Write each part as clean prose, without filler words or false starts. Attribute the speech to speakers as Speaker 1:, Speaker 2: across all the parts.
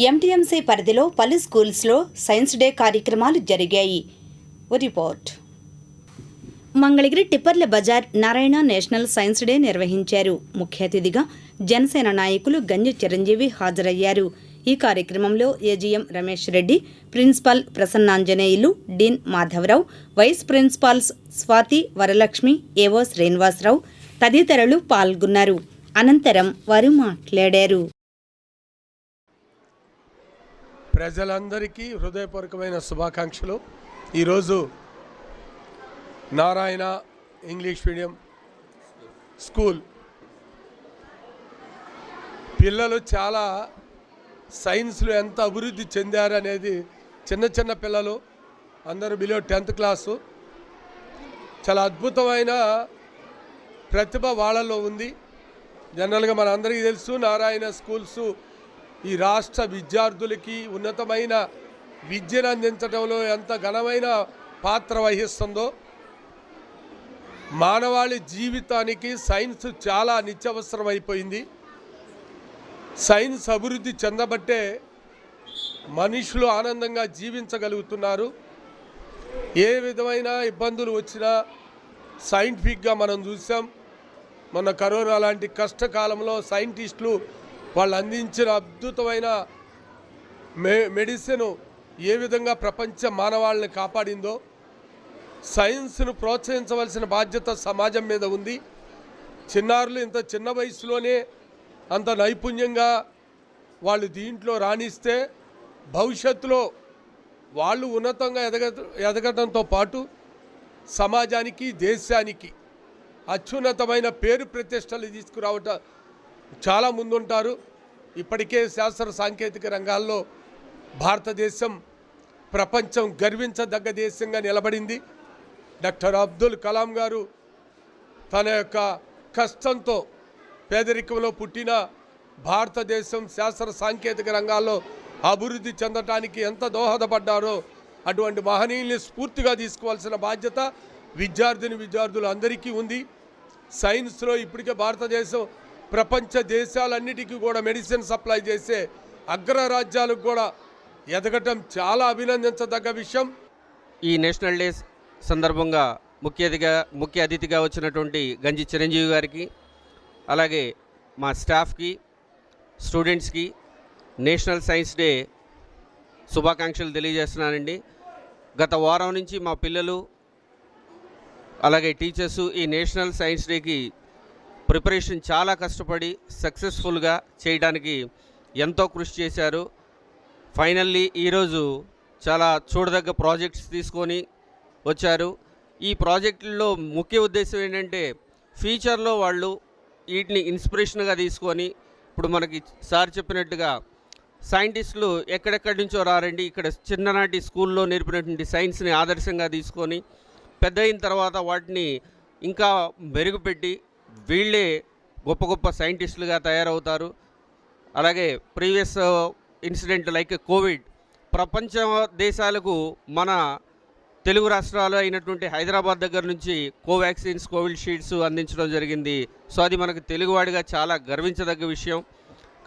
Speaker 1: MTMC పరిధిలో పలు స్కూల్స్లో సైన్స్ డే కార్యక్రమాలు జరిగాయి. Report. Mangalagiri Tipparla Bazar Narayana national science day నిర్వహించారు. ముఖ్య అతిథిగా జనసేన నాయకులు గంజి చిరంజీవి హాజరయ్యారు. ఈ కార్యక్రమంలో AGM Ramesh Reddy, principal Prasannanjaneyulu, dean Madhavarao, vice principals Swathi, Varalakshmi, AO Srinivasarao తదితరులు పాల్గొన్నారు. అనంతరం వారు మాట్లాడారు.
Speaker 2: ప్రజలందరికీ హృదయపూర్వకమైన శుభాకాంక్షలు. ఈరోజు నారాయణ ఇంగ్లీష్ మీడియం స్కూల్ పిల్లలు చాలా సైన్స్లో ఎంత అభివృద్ధి చెందారనేది, చిన్న చిన్న పిల్లలు అందరూ బిలో 10th క్లాసు, చాలా అద్భుతమైన ప్రతిభ వాళ్ళలో ఉంది. జనరల్గా మన అందరికీ తెలుసు, నారాయణ స్కూల్స్ ఈ రాష్ట్ర విద్యార్థులకి ఉన్నతమైన విద్యను అందించడంలో ఎంత ఘనమైన పాత్ర వహిస్తుందో. మానవాళి జీవితానికి సైన్స్ చాలా నిత్యవసరం అయిపోయింది. సైన్స్ అభివృద్ధి చెందబట్టే మనుషులు ఆనందంగా జీవించగలుగుతున్నారు. ఏ విధమైన ఇబ్బందులు వచ్చినా సైంటిఫిక్గా మనం చూసాం. మొన్న కరోనా లాంటి కష్టకాలంలో సైంటిస్టులు వాళ్ళు అందించిన అద్భుతమైన మెడిసిన్ ఏ విధంగా ప్రపంచ మానవాళిని కాపాడిందో. సైన్స్ను ప్రోత్సహించవలసిన బాధ్యత సమాజం మీద ఉంది. చిన్నారులు ఇంత చిన్న వయసులోనే అంత నైపుణ్యంగా వాళ్ళు దీంట్లో రాణిస్తే భవిష్యత్తులో వాళ్ళు ఉన్నతంగా ఎదగడంతో పాటు సమాజానికి, దేశానికి అత్యున్నతమైన పేరు ప్రతిష్టలు తీసుకురావటం చాలా ముందుంటారు. ఇప్పటికే శాస్త్ర సాంకేతిక రంగాల్లో భారతదేశం ప్రపంచం గర్వించదగ్గ దేశంగా నిలబడింది. డాక్టర్ అబ్దుల్ కలాం గారు తన యొక్క కష్టంతో పేదరికంలో పుట్టిన భారతదేశం శాస్త్ర సాంకేతిక రంగాల్లో అభివృద్ధి చెందటానికి ఎంత దోహదపడ్డారో అటువంటి మహనీయుల్ని స్ఫూర్తిగా తీసుకోవాల్సిన బాధ్యత విద్యార్థులు అందరికీ ఉంది. సైన్స్లో ఇప్పటికే భారతదేశం ప్రపంచ దేశాలన్నిటికీ కూడా మెడిసిన్ సప్లై చేసే అగ్రరాజ్యాలకు కూడా ఎదగటం చాలా అభినందించదగ్గ విషయం.
Speaker 3: ఈ నేషనల్ డే సందర్భంగా ముఖ్య అతిథిగా వచ్చినటువంటి గంజి చిరంజీవి గారికి, అలాగే మా స్టాఫ్కి, స్టూడెంట్స్కి నేషనల్ సైన్స్ డే శుభాకాంక్షలు తెలియజేస్తున్నానండి. గత వారం నుంచి మా పిల్లలు అలాగే టీచర్సు ఈ నేషనల్ సైన్స్ డేకి ప్రిపరేషన్ చాలా కష్టపడి సక్సెస్ఫుల్గా చేయడానికి ఎంతో కృషి చేశారు. ఫైనల్లీ ఈరోజు చాలా చూడదగ్గ ప్రాజెక్ట్స్ తీసుకొని వచ్చారు. ఈ ప్రాజెక్టుల్లో ముఖ్య ఉద్దేశం ఏంటంటే ఫ్యూచర్లో వాళ్ళు వీటిని ఇన్స్పిరేషన్గా తీసుకొని, ఇప్పుడు మనకి సార్ చెప్పినట్టుగా సైంటిస్టులు ఎక్కడెక్కడి నుంచో రారండి, ఇక్కడ చిన్ననాటి స్కూల్లో నేర్పినటువంటి సైన్స్ని ఆదర్శంగా తీసుకొని పెద్ద అయిన తర్వాత వాటిని ఇంకా మెరుగుపెట్టి వీళ్ళే గొప్ప గొప్ప సైంటిస్టులుగా తయారవుతారు. అలాగే ప్రీవియస్ ఇన్సిడెంట్ లైక్ కోవిడ్ ప్రపంచ దేశాలకు మన తెలుగు రాష్ట్రాలు అయినటువంటి హైదరాబాద్ దగ్గర నుంచి కోవాక్సిన్స్, కోవిషీల్డ్స్ అందించడం జరిగింది. సో అది మనకు తెలుగువాడిగా చాలా గర్వించదగ్గ విషయం.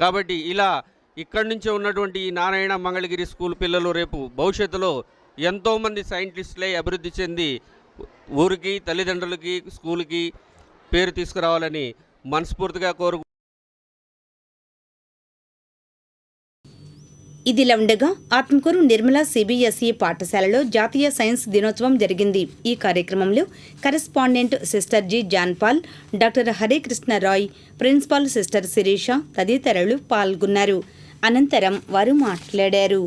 Speaker 3: కాబట్టి ఇలా ఇక్కడి నుంచే ఉన్నటువంటి ఈ నారాయణ మంగళగిరి స్కూల్ పిల్లలు రేపు భవిష్యత్తులో ఎంతోమంది సైంటిస్టులై అభివృద్ధి చెంది ఊరికి, తల్లిదండ్రులకి, స్కూల్కి పేరు తీసుకురావాలని మనస్ఫూర్తిగా కోరుకు.
Speaker 1: ఇదిలా ఉండగా ఆత్మకూరు నిర్మలా సిబిఎస్ఈ పాఠశాలలో జాతీయ సైన్స్ దినోత్సవం జరిగింది. ఈ కార్యక్రమంలో correspondent sister G John Paul, doctor Harikrishna Roy, principal sister Sirisha తదితరులు పాల్గొన్నారు. అనంతరం వారు మాట్లాడారు.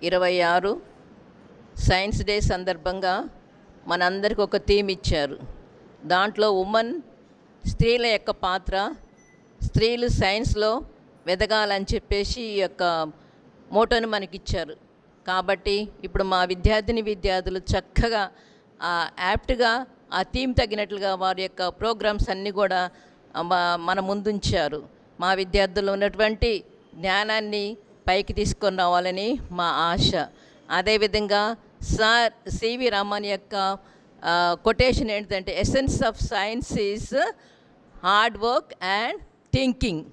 Speaker 4: 26 సైన్స్ డే సందర్భంగా మనందరికి ఒక థీమ్ ఇచ్చారు. దాంట్లో ఉమెన్, స్త్రీల యొక్క పాత్ర, స్త్రీలు సైన్స్లో వెదగాలని చెప్పేసి ఈ యొక్క మోటోను మనకిచ్చారు. కాబట్టి ఇప్పుడు మా విద్యార్థులు చక్కగా యాప్ట్గా ఆ థీమ్ తగినట్లుగా వారి యొక్క ప్రోగ్రామ్స్ అన్నీ కూడా మన ముందుంచారు. మా విద్యార్థులు ఉన్నటువంటి జ్ఞానాన్ని పైకి తీసుకొని రావాలని మా ఆశ. అదేవిధంగా సార్ సివి రామన్ యొక్క కొటేషన్ ఏంటంటే, essence of science is hard work and thinking.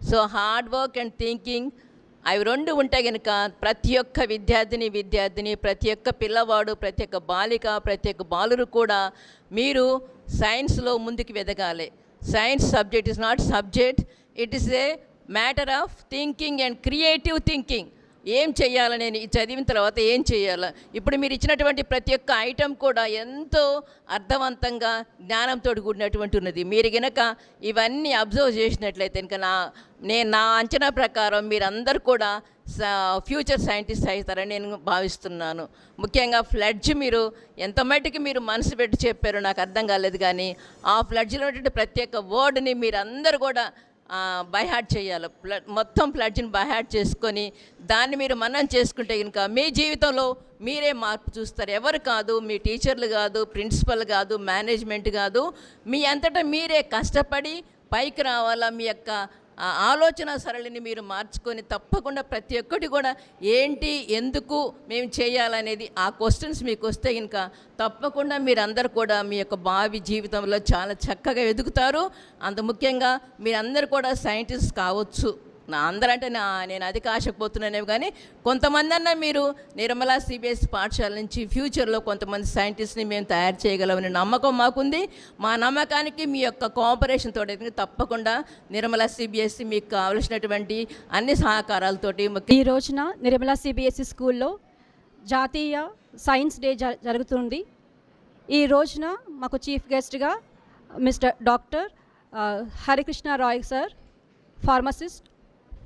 Speaker 4: So hard work and thinking అవి రెండు ఉంటే కనుక ప్రతి ఒక్క విద్యార్థిని, ప్రతి ఒక్క పిల్లవాడు, ప్రతి ఒక్క బాలిక, ప్రతి ఒక్క బాలురు కూడా మీరు సైన్స్లో ముందుకు ఎదగాలి. Science subject is not subject, it is a matter of thinking and creative thinking. ఏం చేయాలని, నేను చదివిన తర్వాత ఏం చేయాలి. ఇప్పుడు మీరు ఇచ్చినటువంటి ప్రతి ఒక్క ఐటెం కూడా ఎంతో అర్థవంతంగా జ్ఞానంతో కూడినటువంటి ఉన్నది. మీరు గనక ఇవన్నీ అబ్జర్వ్ చేసినట్లయితే కనుక నా అంచనా ప్రకారం మీరందరూ కూడా ఫ్యూచర్ సైంటిస్ట్ అవుతారని నేను భావిస్తున్నాను. ముఖ్యంగా ఫ్లడ్జ్ మీరు ఎంత మటుకు మీరు మనసు పెట్టి చెప్పారో నాకు అర్థం కాలేదు, కానీ ఆ ఫ్లడ్జ్లో ఉన్నటువంటి ప్రతి ఒక్క వర్డ్ని మీరందరూ కూడా బైహార్ట్ చేయాలి. మొత్తం ఫ్లడ్జ్ని బైహార్ట్ చేసుకొని దాన్ని మీరు మనం చేసుకుంటే కనుక మీ జీవితంలో మీరే మార్పు చూస్తారు. ఎవరు కాదు, మీ టీచర్లు కాదు, ప్రిన్సిపల్ కాదు, మేనేజ్మెంట్ కాదు, మీ అంతటా మీరే కష్టపడి పైకి రావాలా. మీ యొక్క ఆలోచన సరళిని మీరు మార్చుకొని తప్పకుండా ప్రతి ఒక్కటి కూడా ఏంటి, ఎందుకు మేము చేయాలనేది ఆ క్వశ్చన్స్ మీకు వస్తే కనుక తప్పకుండా మీరందరూ కూడా మీ యొక్క భావి జీవితంలో చాలా చక్కగా ఎదుగుతారు. అంత ముఖ్యంగా మీరందరూ కూడా సైంటిస్ట్ కావచ్చు. అందరంటే నేను అధిక ఆశపోతున్నానేమో, కానీ కొంతమంది అన్నా మీరు నిర్మలా సిబిఎస్ఈ పాఠశాల నుంచి ఫ్యూచర్లో కొంతమంది సైంటిస్ట్ని మేము తయారు చేయగలమని నమ్మకం మాకుంది. మా నమ్మకానికి మీ యొక్క కోఆపరేషన్ తోటి తప్పకుండా నిర్మలా సిబిఎస్ఈ మీకు కావలసినటువంటి అన్ని సహకారాలతోటి
Speaker 5: ఈ రోజున నిర్మలా సిబిఎస్ఈ స్కూల్లో జాతీయ సైన్స్ డే జరుగుతుంది. ఈ రోజున మాకు చీఫ్ గెస్ట్గా mister doctor Harikrishna Roy sir, pharmacist,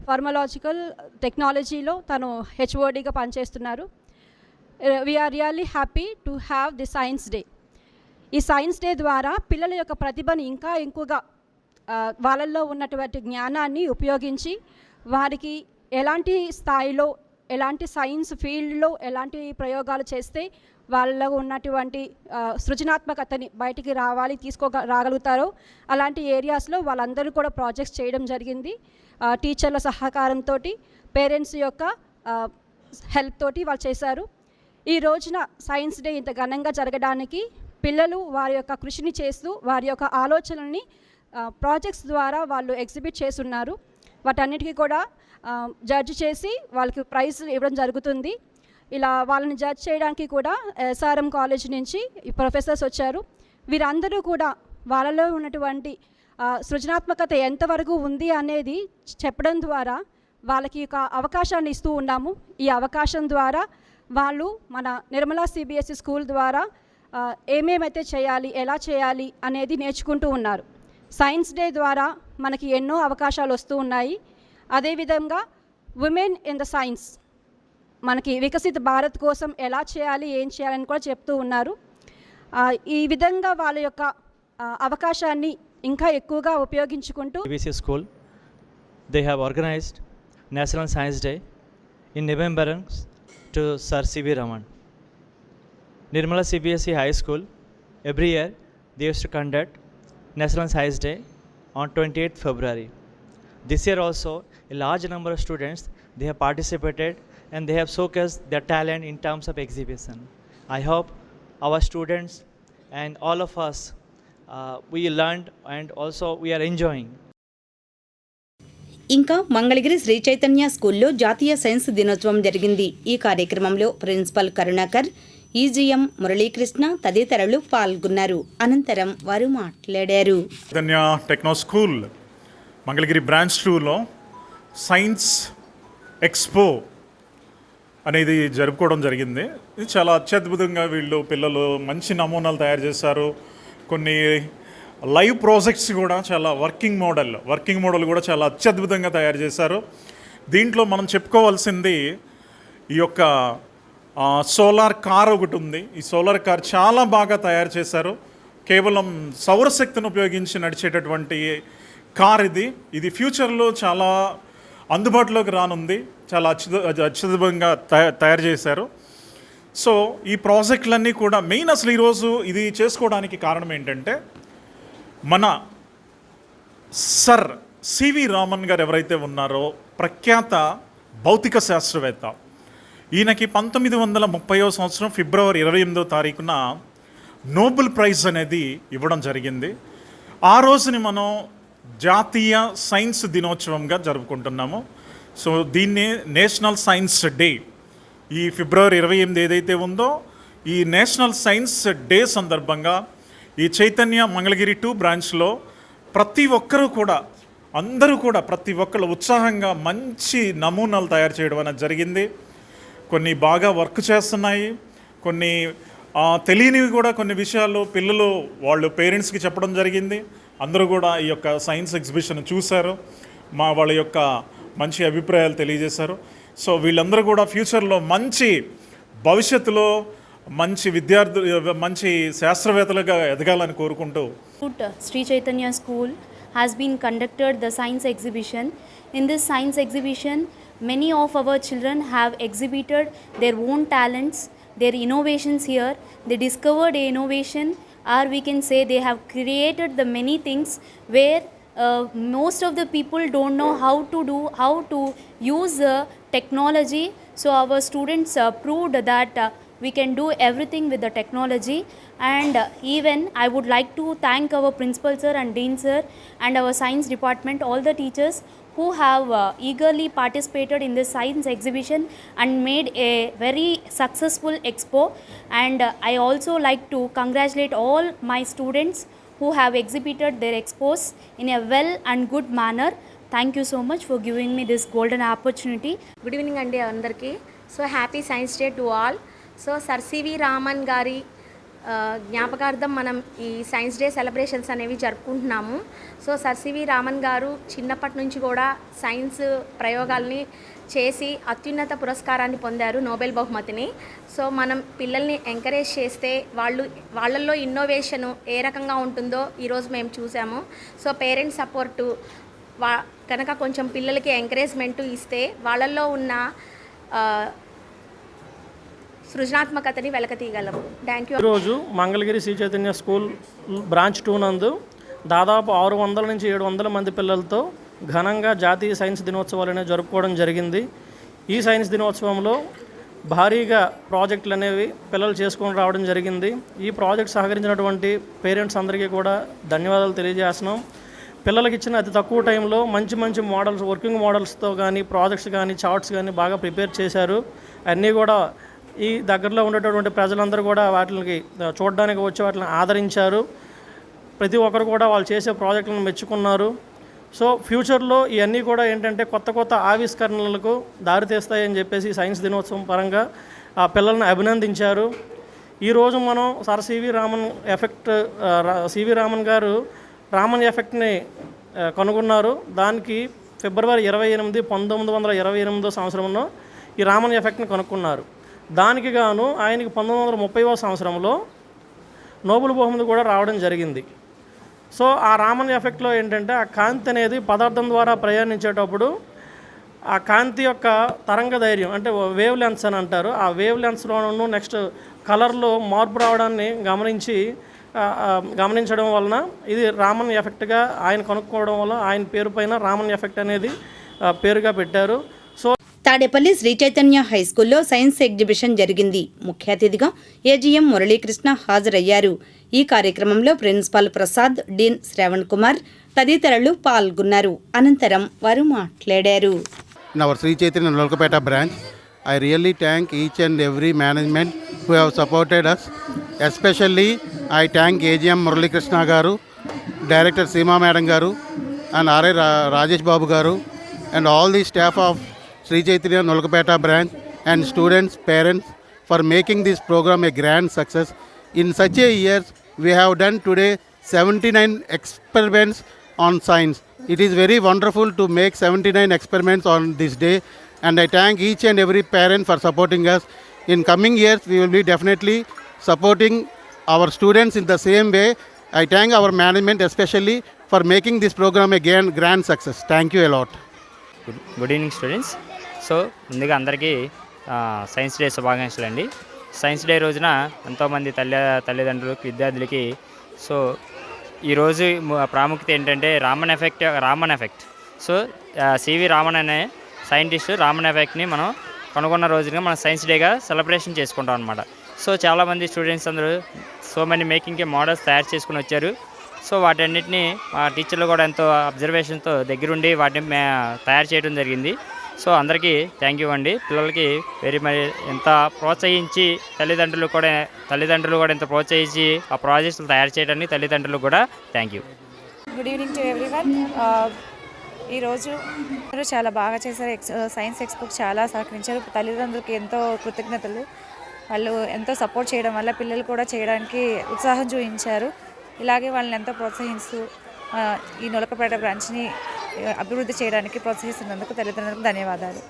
Speaker 5: pharmacological టెక్నాలజీలో తను హెచ్ఓడిగా పనిచేస్తున్నారు. We're really happy to have the science day. ఈ సైన్స్ డే ద్వారా పిల్లల యొక్క ప్రతిభను ఇంకా ఎక్కువగా వాళ్ళల్లో ఉన్నటువంటి జ్ఞానాన్ని ఉపయోగించి వారికి ఎలాంటి స్థాయిలో, ఎలాంటి సైన్స్ ఫీల్డ్లో ఎలాంటి ప్రయోగాలు చేస్తే వాళ్ళలో ఉన్నటువంటి సృజనాత్మకతని బయటికి రాగలుగుతారో అలాంటి ఏరియాస్లో వాళ్ళందరూ కూడా ప్రాజెక్ట్స్ చేయడం జరిగింది. టీచర్ల సహకారంతో, పేరెంట్స్ యొక్క హెల్ప్ తోటి వాళ్ళు చేశారు. ఈ రోజున సైన్స్ డే ఇంత ఘనంగా జరగడానికి పిల్లలు వారి యొక్క కృషిని చేస్తూ వారి యొక్క ఆలోచనల్ని ప్రాజెక్ట్స్ ద్వారా వాళ్ళు ఎగ్జిబిట్ చేస్తున్నారు. వాటన్నిటికీ కూడా జడ్జ్ చేసి వాళ్ళకి ప్రైజ్ ఇవ్వడం జరుగుతుంది. ఇలా వాళ్ళని జడ్జ్ చేయడానికి కూడా ఎస్ఆర్ఎం కాలేజ్ నుంచి ప్రొఫెసర్స్ వచ్చారు. వీరందరూ కూడా వాళ్ళలో ఉన్నటువంటి సృజనాత్మకత ఎంతవరకు ఉంది అనేది చెప్పడం ద్వారా వాళ్ళకి ఒక అవకాశాన్ని ఇస్తూ ఉన్నాము. ఈ అవకాశం ద్వారా వాళ్ళు మన నిర్మలా సిబిఎస్ఈ స్కూల్ ద్వారా ఏమేమైతే చేయాలి, ఎలా చేయాలి అనేది నేర్చుకుంటూ ఉన్నారు. సైన్స్ డే ద్వారా మనకి ఎన్నో అవకాశాలు వస్తూ ఉన్నాయి. అదేవిధంగా ఉమెన్ ఇన్ ద సైన్స్, మనకి వికసిత భారత్ కోసం ఎలా చేయాలి, ఏం చేయాలని కూడా చెప్తూ ఉన్నారు. ఈ విధంగా వాళ్ళ యొక్క అవకాశాన్ని ఇంకా ఎక్కువగా ఉపయోగించుకుంటూ
Speaker 6: CBSE school, they have organized National Science Day in remembrance to Sir C.V. Raman. Nirmala CBSE High School, every year they used to conduct National Science Day on 28th February. This year also a large number of students, they have participated and they have showcased their talent in terms of exhibition. I hope our students and all of us we learned and also we are enjoying.
Speaker 1: ఇంకా మంగళగిరి శ్రీ చైతన్య స్కూల్లో జాతీయ science దినోత్సవం జరిగింది. ఈ కార్యక్రమంలో principal Karunakar, EGM Muralikrishna తదితరులు పాల్గొన్నారు. అనంతరం వారు మాట్లాడారు.
Speaker 7: Chaitanya techno school Mangalagiri branch 2లో సైన్స్ ఎక్స్పో అనేది జరుపుకోవడం జరిగింది. ఇది చాలా అత్యద్భుతంగా పిల్లలు మంచి నమూనాలు తయారు చేశారు. కొన్ని లైవ్ ప్రాజెక్ట్స్ కూడా చాలా వర్కింగ్ మోడల్ కూడా చాలా అత్యద్భుతంగా తయారు చేశారు. దీంట్లో మనం చెప్పుకోవాల్సింది ఈ యొక్క సోలార్ కార్ ఒకటి ఉంది. ఈ సోలార్ కార్ చాలా బాగా తయారు చేశారు. కేవలం సౌరశక్తిని ఉపయోగించి నడిచేటటువంటి కార్ ఇది ఫ్యూచర్లో చాలా అందుబాటులోకి రానుంది. చాలా అత్యద్భుతంగా తయారు చేశారు. సో ఈ ప్రాజెక్టులన్నీ కూడా మెయిన్ అసలు ఈరోజు ఇది చేసుకోవడానికి కారణం ఏంటంటే మన సర్ సివి రామన్ గారు ఎవరైతే ఉన్నారో ప్రఖ్యాత భౌతిక శాస్త్రవేత్త, ఈయనకి 1930వ సంవత్సరం ఫిబ్రవరి 28వ తారీఖున నోబెల్ ప్రైజ్ అనేది ఇవ్వడం జరిగింది. ఆ రోజుని మనం జాతీయ సైన్స్ దినోత్సవంగా జరుపుకుంటున్నాము. సో దీన్నే నేషనల్ సైన్స్ డే. ఈ ఫిబ్రవరి 28 ఏదైతే ఉందో ఈ నేషనల్ సైన్స్ డే సందర్భంగా ఈ చైతన్య మంగళగిరి 2 బ్రాంచ్లో ప్రతి ఒక్కరూ కూడా ప్రతి ఒక్కరు ఉత్సాహంగా మంచి నమూనాలు తయారు చేయడం అనేది జరిగింది. కొన్ని బాగా వర్క్ చేస్తున్నాయి, కొన్ని తెలియనివి కూడా కొన్ని విషయాలు పిల్లలు వాళ్ళు పేరెంట్స్కి చెప్పడం జరిగింది. అందరూ కూడా ఈ యొక్క సైన్స్ ఎగ్జిబిషన్ చూశారు, వాళ్ళ యొక్క మంచి అభిప్రాయాలు తెలియజేశారు. సో వీళ్ళందరూ కూడా ఫ్యూచర్లో మంచి భవిష్యత్తులో మంచి విద్యార్థులు, మంచి శాస్త్రవేత్తలుగా ఎదగాలని కోరుకుంటూ
Speaker 8: Sri Chaitanya School has been conducted the science exhibition. In this science exhibition, many of our children have exhibited their own talents, their innovations here. They discovered a innovation, or we can say they have created the many things where most of the people don't know how to use technology. So our students proved that we can do everything with the technology. And even I would like to thank our principal sir and dean sir and our science department, all the teachers who have eagerly participated in this science exhibition and made a very successful expo. And I also like to congratulate all my students who have exhibited their expos in a well and good manner. Thank you so much for giving me this golden opportunity.
Speaker 9: Good evening అండి అందరికీ. So happy science day to all. So sir CV Raman గారి జ్ఞాపకార్థం మనం ఈ science day celebrations అనేవి జరుపుకుంటున్నాము. So sir CV Raman గారు చిన్నప్పటి నుంచి కూడా సైన్స్ ప్రయోగాల్ని చేసి అత్యున్నత పురస్కారాన్ని పొందారు, నోబెల్ బహుమతిని. సో మనం పిల్లల్ని ఎంకరేజ్ చేస్తే వాళ్ళల్లో ఇన్నోవేషను ఏ రకంగా ఉంటుందో ఈరోజు మేము చూసాము. సో పేరెంట్స్ సపోర్టు కనుక కొంచెం పిల్లలకి ఎంకరేజ్మెంటు ఇస్తే వాళ్ళల్లో ఉన్న సృజనాత్మకతని వెలకతీయగలము. Thank you.
Speaker 10: ఈరోజు మంగళగిరి శ్రీ చైతన్య స్కూల్ బ్రాంచ్ 2 నందు దాదాపు 600 నుంచి 700 మంది పిల్లలతో ఘనంగా జాతీయ సైన్స్ దినోత్సవాలు జరుపుకోవడం జరిగింది. ఈ సైన్స్ దినోత్సవంలో భారీగా ప్రాజెక్టులు అనేవి పిల్లలు చేసుకొని రావడం జరిగింది. ఈ ప్రాజెక్ట్ సహకరించినటువంటి పేరెంట్స్ అందరికీ కూడా ధన్యవాదాలు తెలియజేస్తున్నాం. పిల్లలకి ఇచ్చిన అతి తక్కువ టైంలో మంచి మోడల్స్, వర్కింగ్ మోడల్స్తో కానీ ప్రాజెక్ట్స్ కానీ చార్ట్స్ కానీ బాగా ప్రిపేర్ చేశారు. అన్నీ కూడా ఈ దగ్గరలో ఉండేటటువంటి ప్రజలందరూ కూడా వాటికి చూడడానికి వచ్చి వాటిని ఆదరించారు. ప్రతి ఒక్కరు కూడా వాళ్ళు చేసే ప్రాజెక్టులను మెచ్చుకున్నారు. సో ఫ్యూచర్లో ఇవన్నీ కూడా ఏంటంటే కొత్త ఆవిష్కరణలకు దారితీస్తాయని చెప్పేసి సైన్స్ దినోత్సవం పరంగా ఆ పిల్లల్ని అభినందించారు. ఈరోజు మనం సర్ సివి రామన్ గారు రామన్ ఎఫెక్ట్ని కనుగొన్నారు. దానికి ఫిబ్రవరి 28, 1928 సంవత్సరంలో ఈ రామన్ ఎఫెక్ట్ని కనుక్కున్నారు. దానికి గాను ఆయనకి 1930వ సంవత్సరంలో నోబెల్ బహుమతి కూడా రావడం జరిగింది. సో ఆ రామన్ ఎఫెక్ట్లో ఏంటంటే ఆ కాంతి అనేది పదార్థం ద్వారా ప్రయాణించేటప్పుడు ఆ కాంతి యొక్క తరంగ ధైర్యం అంటే వేవ్ లెన్స్ అని అంటారు. ఆ వేవ్ లెన్స్లోనూ నెక్స్ట్ కలర్లో మార్పు రావడాన్ని గమనించడం వలన ఇది రామన్ ఎఫెక్ట్గా ఆయన కనుక్కోవడం వల్ల ఆయన పేరు పైన రామన్ ఎఫెక్ట్ అనేది పేరుగా పెట్టారు. సో
Speaker 1: తాడేపల్లి శ్రీ చైతన్య హై స్కూల్లో సైన్స్ ఎగ్జిబిషన్ జరిగింది. ముఖ్య అతిథిగా ఏజీఎం మురళీకృష్ణ హాజరయ్యారు. ఈ కార్యక్రమంలో ప్రిన్సిపాల్ ప్రసాద్, డీన్ శ్రవణ్ కుమార్ తదితరులు పాల్గొన్నారు. అనంతరం వారు మాట్లాడారు.
Speaker 11: In our Sri Chaitanya Nolkapeta branch, I really thank each and every management who have supported us. Especially, I thank AGM Murali Krishna Garu, Director Seema Madam Garu, and R.A. Rajesh Babu Garu, and all the staff of Sri Chaitanya Nolkapeta branch and students, parents for making this program a grand success. In such a year, we have done today 79 experiments on science. It is very wonderful to make 79 experiments on this day, and I thank each and every parent for supporting us. In coming years, we will be definitely supporting our students in the same way. I thank our management especially for making this program a grand success. Thank you a lot.
Speaker 12: Good evening students. So ముందుగా అందరికీ science day శుభాకాంక్షలు అండి. Science day రోజున ఎంతోమంది తల్లిదండ్రులకి, విద్యార్థులకి so ఈరోజు ప్రాముఖ్యత ఏంటంటే Raman effect. So CV Raman అనే సైంటిస్ట్ రామన్ ఎఫెక్ట్ని మనం కనుగొన్న రోజుగా మనం సైన్స్ డేగా సెలబ్రేషన్ చేసుకుంటాం అనమాట. సో చాలామంది స్టూడెంట్స్ అందరూ సో మెనీ మేకింగ్కి మోడల్స్ తయారు చేసుకుని వచ్చారు. సో వాటన్నిటిని మా టీచర్లు కూడా ఎంతో అబ్జర్వేషన్తో దగ్గరుండి వాటిని తయారు చేయడం జరిగింది. సో అందరికీ థ్యాంక్ యూ అండి. పిల్లలకి మరి ఎంత ప్రోత్సహించి తల్లిదండ్రులు కూడా ఎంత ప్రోత్సహించి ఆ ప్రాజెక్టులు తయారు చేయడానికి తల్లిదండ్రులు కూడా thank you.
Speaker 13: Good evening to everyone. ఈరోజు చాలా బాగా చేశారు. సైన్స్ ఎక్స్పోకి చాలా సహకరించారు. తల్లిదండ్రులకి ఎంతో కృతజ్ఞతలు. వాళ్ళు ఎంతో సపోర్ట్ చేయడం వల్ల పిల్లలు కూడా చేయడానికి ఉత్సాహం చూపించారు. ఇలాగే వాళ్ళని ఎంతో ప్రోత్సహిస్తూ ఈ నొలకపేట బ్రాంచ్ని అభివృద్ధి చేయడానికి ప్రోత్సహిస్తున్నందుకు తల్లిదండ్రులకు ధన్యవాదాలు.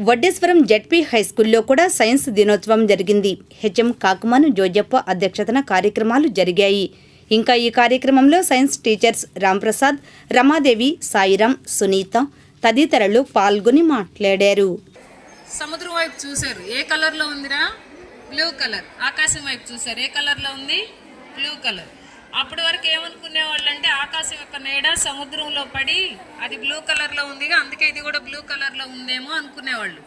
Speaker 1: వడ్డేశ్వరం జెడ్పీ హైస్కూల్లో కూడా సైన్స్ దినోత్సవం జరిగింది. హెచ్ఎం కాకుమాను జోజప్ప అధ్యక్షతన కార్యక్రమాలు జరిగాయి. ఇంకా ఈ కార్యక్రమంలో సైన్స్ టీచర్స్ రాంప్రసాద్, రమాదేవి, సాయిరాం, సునీత తదితరులు పాల్గొని మాట్లాడారు.
Speaker 14: సముద్రం వైపు చూశారు, ఏ కలర్లో ఉందిరా? Blue colour. ఆకాశం వైపు చూశారు, ఏ కలర్లో ఉంది? Blue colour. అప్పటి వరకు ఏమనుకునేవాళ్ళు అంటే ఆకాశం యొక్క నీడ సముద్రంలో పడి అది బ్లూ కలర్లో ఉందిగా, అందుకే ఇది కూడా బ్లూ కలర్లో ఉందేమో అనుకునేవాళ్ళు.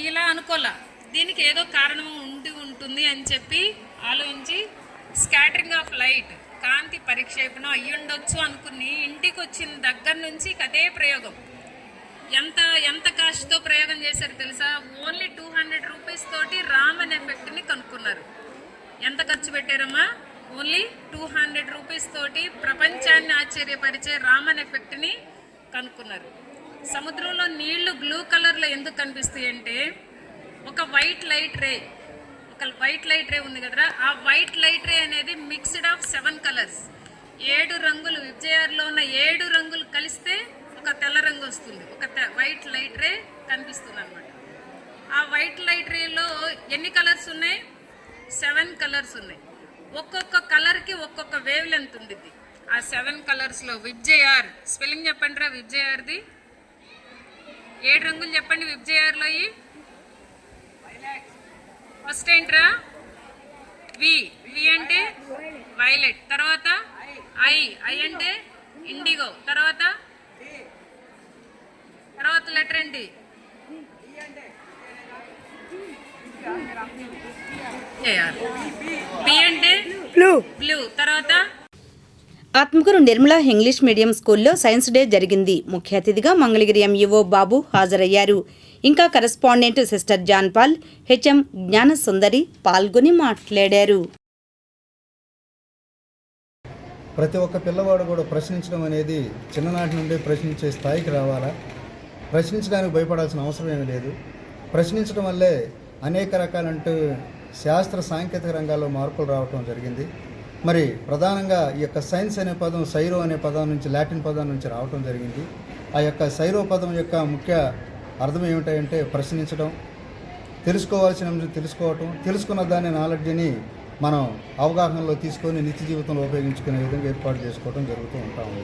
Speaker 14: ఇలా అనుకోలే, దీనికి ఏదో కారణం ఉంటుంది అని చెప్పి ఆలోచించి స్కాటరింగ్ ఆఫ్ లైట్, కాంతి పరిక్షేపణం అయ్యుండొచ్చు అనుకుని ఇంటికి వచ్చిన దగ్గర నుంచి అదే ప్రయోగం. ఎంత కాస్ట్తో ప్రయోగం చేశారు తెలుసా? ఓన్లీ 200 రూపీస్ తోటి రామన్ ఎఫెక్ట్ని కనుక్కున్నారు. ఎంత ఖర్చు పెట్టారమ్మా? ఓన్లీ 200 రూపీస్ తోటి ప్రపంచాన్ని ఆశ్చర్యపరిచే రామన్ ఎఫెక్ట్ని కనుక్కున్నారు. సముద్రంలో నీళ్లు బ్లూ కలర్లో ఎందుకు కనిపిస్తాయి అంటే ఒక వైట్ లైట్ రే ఉంది కదరా, ఆ వైట్ లైట్ రే అనేది మిక్స్డ్ ఆఫ్ 7 కలర్స్. 7 రంగులు, విబ్జేఆర్లో ఉన్న 7 రంగులు కలిస్తే ఒక తెల్ల రంగు వస్తుంది, ఒక వైట్ లైట్ రే కనిపిస్తుంది అనమాట. ఆ వైట్ లైట్ రేలో ఎన్ని కలర్స్ ఉన్నాయి? 7 కలర్స్ ఉన్నాయి. ఒక్కొక్క కలర్కి ఒక్కొక్క వేవ్ లెంత్ ఉంది. ఆ 7 కలర్స్లో విబ్జేఆర్ స్పెల్లింగ్ చెప్పండి రా. విబ్జేఆర్ది 7 రంగులు చెప్పండి. విబ్జేఆర్లో ఫస్ట్ ఏంట్రా? వి అంటే వైలెట్, తర్వాత ఐ అంటే ఇండిగో, తర్వాత లెటర్ ఏంటి? బి అంటే బ్లూ, తర్వాత
Speaker 1: ఆత్మకూరు నిర్మలా ఇంగ్లీష్ మీడియం స్కూల్లో సైన్స్ డే జరిగింది. ముఖ్య అతిథిగా మంగళగిరి ఎంఈఓ బాబు హాజరయ్యారు. ఇంకా correspondent sister John Paul, HM Gnanasundari పాల్గొని మాట్లాడారు.
Speaker 15: ప్రతి ఒక్క పిల్లవాడు కూడా ప్రశ్నించడం అనేది చిన్ననాటి నుండి ప్రశ్నించే స్థాయికి రావాలా? ప్రశ్నించడానికి భయపడాల్సిన అవసరం ఏమీ లేదు. ప్రశ్నించడం వల్లే అనేక రకాలంటూ శాస్త్ర సాంకేతిక రంగాల్లో మార్పులు రావటం జరిగింది. మరి ప్రధానంగా ఈ యొక్క సైన్స్ అనే పదం సైరో అనే పదం నుంచి, లాటిన్ పదం నుంచి రావటం జరిగింది. ఆ యొక్క సైరో పదం యొక్క ముఖ్య అర్థం ఏమిటంటే ప్రశ్నించడం, తెలుసుకోవాల్సిన తెలుసుకోవటం, తెలుసుకున్న దాని నాలెడ్జ్ని మనం అవగాహనలో తీసుకొని నిత్య జీవితంలో ఉపయోగించుకునే విధంగా ఏర్పాటు చేసుకోవడం జరుగుతూ ఉంటా ఉంది.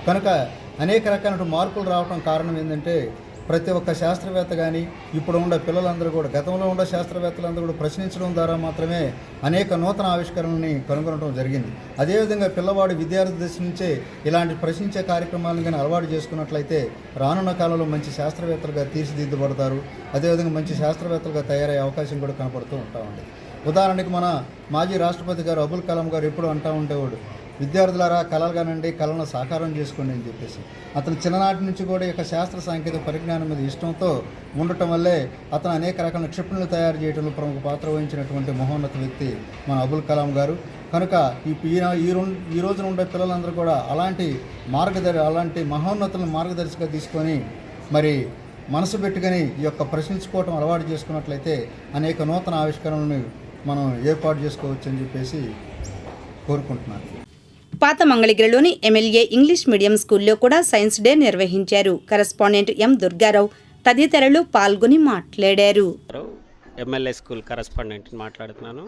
Speaker 15: కనుక అనేక రకాల మార్పులు రావడం కారణం ఏంటంటే ప్రతి ఒక్క శాస్త్రవేత్త కానీ ఇప్పుడు ఉండే పిల్లలందరూ కూడా, గతంలో ఉండే శాస్త్రవేత్తలందరూ కూడా ప్రశ్నించడం ద్వారా మాత్రమే అనేక నూతన ఆవిష్కరణని కనుగొనడం జరిగింది. అదేవిధంగా పిల్లవాడు విద్యార్థి దశ నుంచే ఇలాంటి ప్రశ్నించే కార్యక్రమాలను కానీ అలవాటు చేసుకున్నట్లయితే రానున్న కాలంలో మంచి శాస్త్రవేత్తలుగా తీర్చిదిద్దబడతారు. అదేవిధంగా మంచి శాస్త్రవేత్తలుగా తయారయ్యే అవకాశం కూడా కనపడుతూ ఉంటామండి. ఉదాహరణకి మన మాజీ రాష్ట్రపతి గారు అబుల్ కలాం గారు ఎప్పుడు అంటూ ఉండేవాడు, విద్యార్థులారా కలలుగానండి, కళను సాకారం చేసుకోండి అని చెప్పేసి. అతను చిన్ననాటి నుంచి కూడా ఈ యొక్క శాస్త్ర సాంకేతిక పరిజ్ఞానం మీద ఇష్టంతో ఉండటం వల్లే అతను అనేక రకాల క్షిపణులు తయారు చేయడంలో ప్రముఖ పాత్ర వహించినటువంటి మహోన్నత వ్యక్తి మన అబుల్ కలాం గారు. కనుక ఈ రోజున ఉండే పిల్లలందరూ కూడా అలాంటి మహోన్నతులను మార్గదర్శిగా తీసుకొని మరి మనసు పెట్టుకొని ఈ యొక్క ప్రశ్నించుకోవటం అలవాటు చేసుకున్నట్లయితే అనేక నూతన ఆవిష్కరణలను మనం ఏర్పాటు చేసుకోవచ్చు అని చెప్పేసి కోరుకుంటున్నాను.
Speaker 1: పాత మంగళగిరిలోని ఎమ్మెల్యే ఇంగ్లీష్ మీడియం స్కూల్లో కూడా సైన్స్ డే నిర్వహించారు. కరెస్పాండెంట్ ఎం దుర్గారావు తదితరులు పాల్గొని మాట్లాడారు.
Speaker 3: ఎమ్మెల్యే స్కూల్ కరెస్పాండెంట్ మాట్లాడుతున్నాను.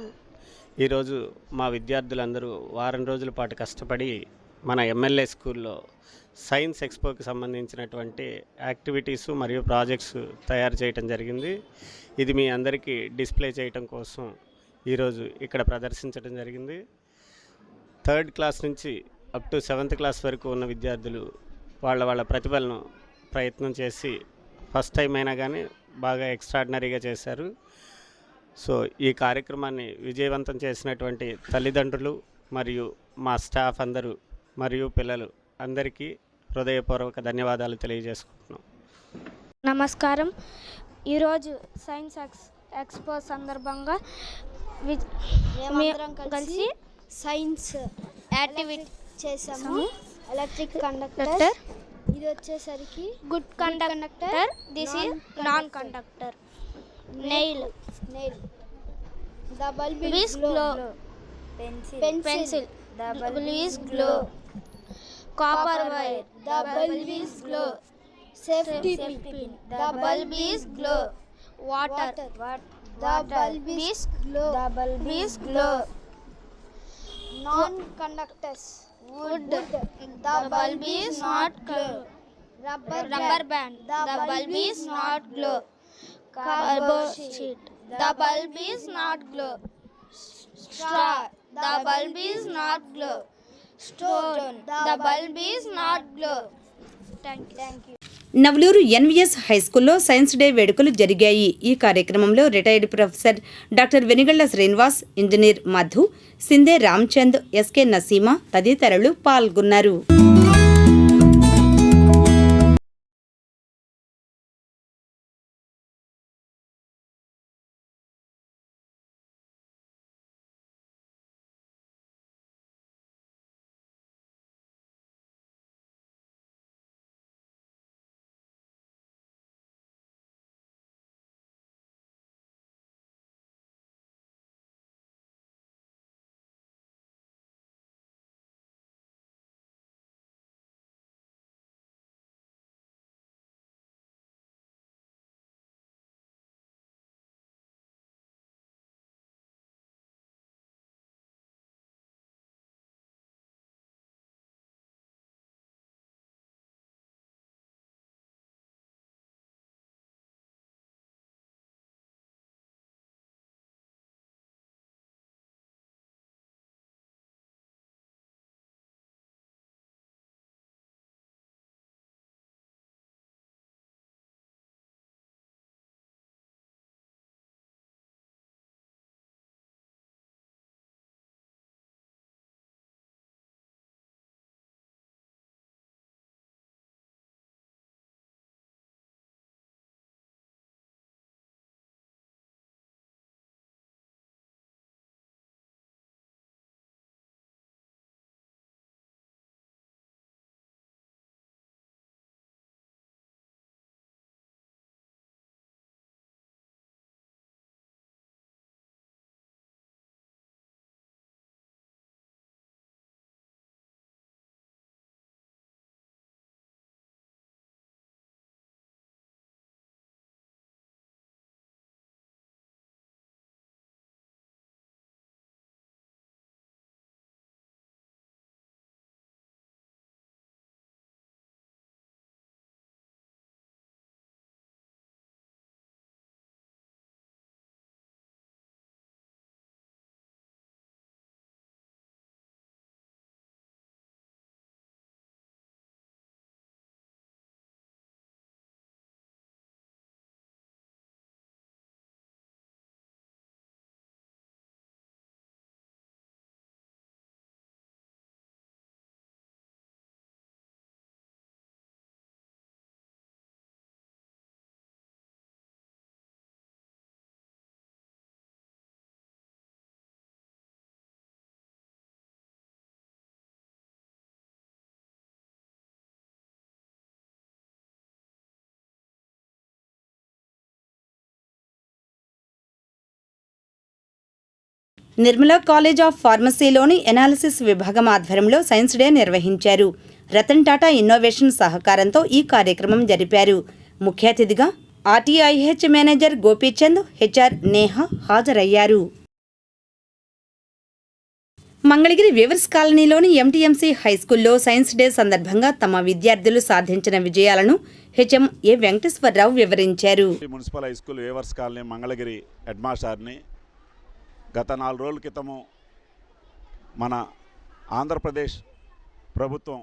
Speaker 3: ఈరోజు మా విద్యార్థులందరూ వారం రోజుల పాటు కష్టపడి మన ఎమ్మెల్యే స్కూల్లో సైన్స్ ఎక్స్పోకి సంబంధించినటువంటి యాక్టివిటీస్ మరియు ప్రాజెక్ట్స్ తయారు చేయడం జరిగింది. ఇది మీ అందరికీ డిస్ప్లే చేయడం కోసం ఈరోజు ఇక్కడ ప్రదర్శించడం జరిగింది. 3rd క్లాస్ నుంచి అప్ టు 7th క్లాస్ వరకు ఉన్న విద్యార్థులు వాళ్ళ ప్రతిభలను ప్రయత్నం చేసి ఫస్ట్ టైం అయినా కానీ బాగా ఎక్స్ట్రాడినరీగా చేశారు. సో ఈ కార్యక్రమాన్ని విజయవంతం చేసినటువంటి తల్లిదండ్రులు, మరియు మా స్టాఫ్ అందరూ మరియు పిల్లలు అందరికీ హృదయపూర్వక ధన్యవాదాలు తెలియజేసుకుంటున్నాం.
Speaker 16: నమస్కారం. ఈరోజు సైన్స్ ఎక్స్పో సందర్భంగా కలిసి సైన్స్ యాక్టివిటీ చేసాము. ఎలక్ట్రిక్ కండక్టర్, ఇది వచ్చేసరికి good conductor, this is non conductor. Nail, the bulb is glow. Pencil, the bulb is glow. Copper wire, the bulb is glow. Safety pin, the bulb is glow. Water, the bulb is glow. The bulb is glow. Non-conductors, wood, the bulb is not glow. Rubber band, the bulb is not glow. Cardboard sheet, the bulb is not glow. Straw, the bulb is not glow. Stone, the bulb is not glow. Thank you.
Speaker 1: Navaluru NVS హైస్కూల్లో science day వేడుకలు జరిగాయి. ఈ కార్యక్రమంలో retired professor doctor Venigalla Srinivas, engineer Madhu, Shinde Ramchand, SK Naseema తదితరులు పాల్గొన్నారు. Nirmala college of ఫార్మసీలోని analysis విభాగం ఆధ్వర్యంలో సైన్స్ డే నిర్వహించారు. రతన్ టాటా ఇన్నోవేషన్ సహకారంతో ఈ కార్యక్రమం జరిపారు. ముఖ్య అతిథిగా RTIH manager Gopichand, HR Neha హాజరయ్యారు. మంగళగిరి వేవర్స్ కాలనీలోని ఎంటీఎంసీ హైస్కూల్లో సైన్స్ డే సందర్భంగా తమ విద్యార్థులు సాధించిన విజయాలను హెచ్ఎం ఏ వెంకటేశ్వరరావు వివరించారు.
Speaker 17: Municipal high school weavers colony Mangalagiri head మాస్టర్ని గత 4 రోజుల క్రితము మన ఆంధ్రప్రదేశ్ ప్రభుత్వం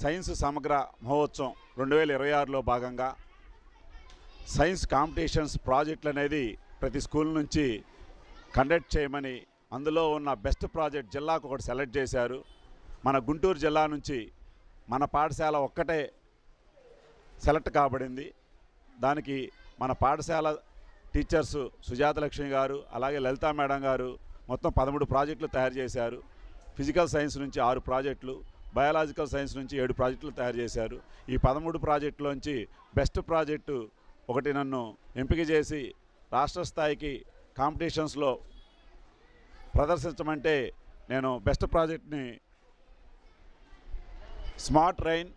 Speaker 17: సైన్స్ సమగ్ర మహోత్సవం 2026లో భాగంగా సైన్స్ కాంపిటీషన్స్ ప్రాజెక్టులు అనేది ప్రతి స్కూల్ నుంచి కండక్ట్ చేయమని అందులో ఉన్న బెస్ట్ ప్రాజెక్ట్ జిల్లాకు ఒకటి సెలెక్ట్ చేశారు. మన గుంటూరు జిల్లా నుంచి మన పాఠశాల ఒక్కటే సెలెక్ట్ కాబడింది. దానికి మన పాఠశాల టీచర్స్ సుజాత లక్ష్మి గారు అలాగే లలితా మేడం గారు మొత్తం 13 ప్రాజెక్టులు తయారు చేశారు. ఫిజికల్ సైన్స్ నుంచి 6 ప్రాజెక్టులు, బయాలజికల్ సైన్స్ నుంచి 7 ప్రాజెక్టులు తయారు చేశారు. ఈ 13 ప్రాజెక్టులోంచి బెస్ట్ ప్రాజెక్టు ఒకటి నన్ను ఎంపిక చేసి రాష్ట్ర స్థాయికి కాంపిటీషన్స్లో ప్రదర్శించమంటే నేను బెస్ట్ ప్రాజెక్ట్ని స్మార్ట్ రైన్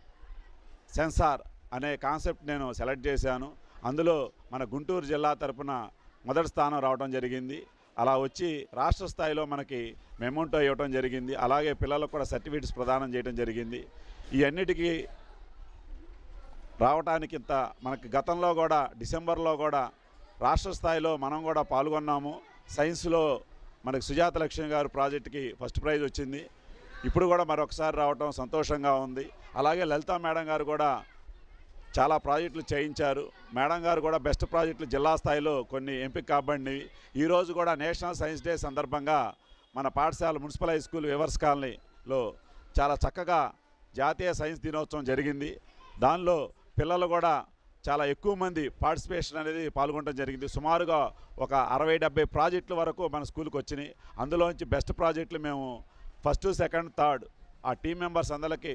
Speaker 17: సెన్సార్ అనే కాన్సెప్ట్ నేను సెలెక్ట్ చేశాను. అందులో మన గుంటూరు జిల్లా తరపున మొదటి స్థానం రావడం జరిగింది. అలా వచ్చి రాష్ట్ర స్థాయిలో మనకి మెమోంటో ఇవ్వడం జరిగింది. అలాగే పిల్లలకు కూడా సర్టిఫికేట్స్ ప్రదానం చేయడం జరిగింది. ఈ అన్నిటికీ రావటానికి ఇంత మనకి గతంలో కూడా డిసెంబర్లో కూడా రాష్ట్ర స్థాయిలో మనం కూడా పాల్గొన్నాము. సైన్స్లో మనకి సుజాత లక్ష్మి గారు ప్రాజెక్టుకి ఫస్ట్ ప్రైజ్ వచ్చింది. ఇప్పుడు కూడా మరొకసారి రావటం సంతోషంగా ఉంది. అలాగే లలితా మేడం గారు కూడా చాలా ప్రాజెక్టులు చేయించారు. మేడం గారు కూడా బెస్ట్ ప్రాజెక్టులు జిల్లా స్థాయిలో కొన్ని ఎంపిక కాబడినవి. ఈరోజు కూడా నేషనల్ సైన్స్ డే సందర్భంగా మన పాఠశాల మున్సిపల్ హై స్కూల్ వివర్స్ కాలనీలో చాలా చక్కగా జాతీయ సైన్స్ దినోత్సవం జరిగింది. దానిలో పిల్లలు కూడా చాలా ఎక్కువ మంది పార్టిసిపేషన్ అనేది పాల్గొనడం జరిగింది. సుమారుగా ఒక 60-70 ప్రాజెక్టుల వరకు మన స్కూల్కి వచ్చినాయి. అందులోంచి బెస్ట్ ప్రాజెక్టులు మేము ఫస్ట్, సెకండ్, థర్డ్ ఆ టీం మెంబర్స్ అందరికీ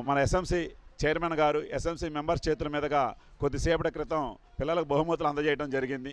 Speaker 17: మన ఎస్ఎంసీ చైర్మన్ గారు, ఎస్ఎంసీ మెంబర్స్ చేతుల మీదుగా కొద్దిసేపటి క్రితం పిల్లలకు బహుమతులు అందజేయడం జరిగింది.